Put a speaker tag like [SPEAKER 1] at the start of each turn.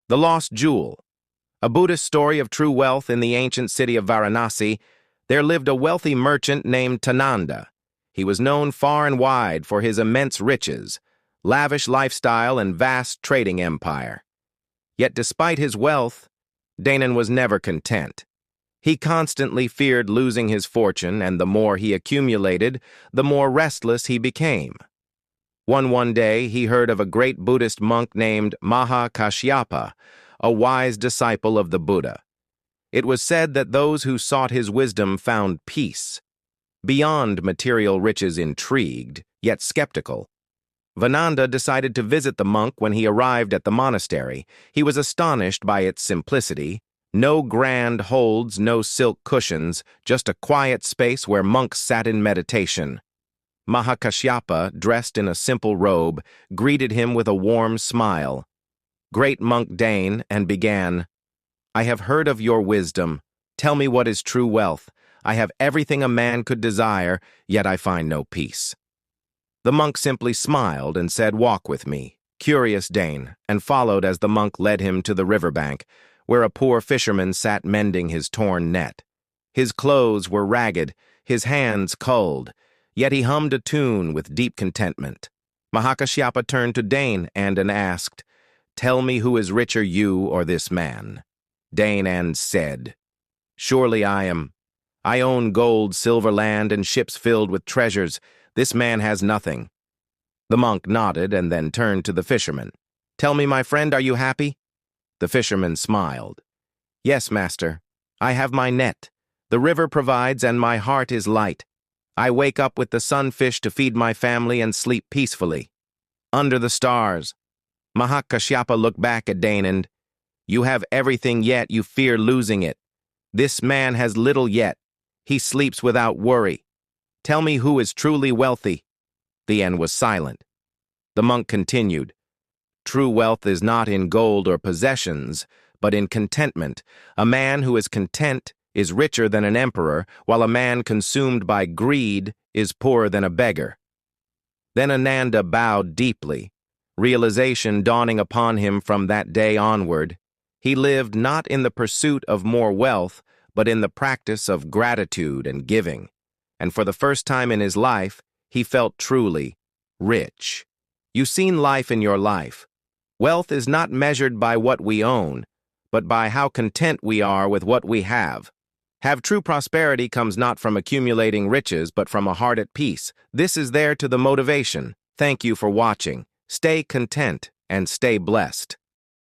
[SPEAKER 1] The Lost Jewel. A Buddhist story of true wealth in the ancient city of Varanasi, there lived a wealthy merchant named Tananda. He was known far and wide for his immense riches, lavish lifestyle, and vast trading empire. Yet despite his wealth, Danon was never content. He constantly feared losing his fortune, and the more he accumulated, the more restless he became. One day, he heard of a great Buddhist monk named Kashyapa, a wise disciple of the Buddha. It was said that those who sought his wisdom found peace. Beyond material riches intrigued, yet skeptical, Vananda decided to visit the monk. When he arrived at the monastery, he was astonished by its simplicity. No grand holds, no silk cushions, just a quiet space where monks sat in meditation. Kashyapa, dressed in a simple robe, greeted him with a warm smile. Great monk Dane, and began, "I have heard of your wisdom. Tell me what is true wealth. I have everything a man could desire, yet I find no peace." The monk simply smiled and said, "Walk with me, curious Dane," and followed as the monk led him to the riverbank, where a poor fisherman sat mending his torn net. His clothes were ragged, his hands cold, yet he hummed a tune with deep contentment. Kashyapa turned to Dane and asked, "Tell me, who is richer, you or this man?" Dane said, "Surely I own gold, silver, land, and ships filled with treasures. This man has nothing." The monk nodded and then turned to the fisherman. "Tell me, my friend, are you happy?" The fisherman smiled. "Yes, master. I have my net. The river provides, and my heart is light. I wake up with the sunfish to feed my family and sleep peacefully. Under the stars." Kashyapa looked back at Dane and, "You have everything, yet you fear losing it. This man has little yet. He sleeps without worry. Tell me, who is truly wealthy?" The end was silent. The monk continued, "True wealth is not in gold or possessions, but in contentment. A man who is content is richer than an emperor, while a man consumed by greed is poorer than a beggar." Then Ananda bowed deeply, realization dawning upon him from that day onward. He lived not in the pursuit of more wealth, but in the practice of gratitude and giving. And for the first time in his life, he felt truly rich. You've seen life in your life. Wealth is not measured by what we own, but by how content we are with what we have. Have true prosperity comes not from accumulating riches, but from a heart at peace. This is there to the motivation. Thank you for watching. Stay content and stay blessed.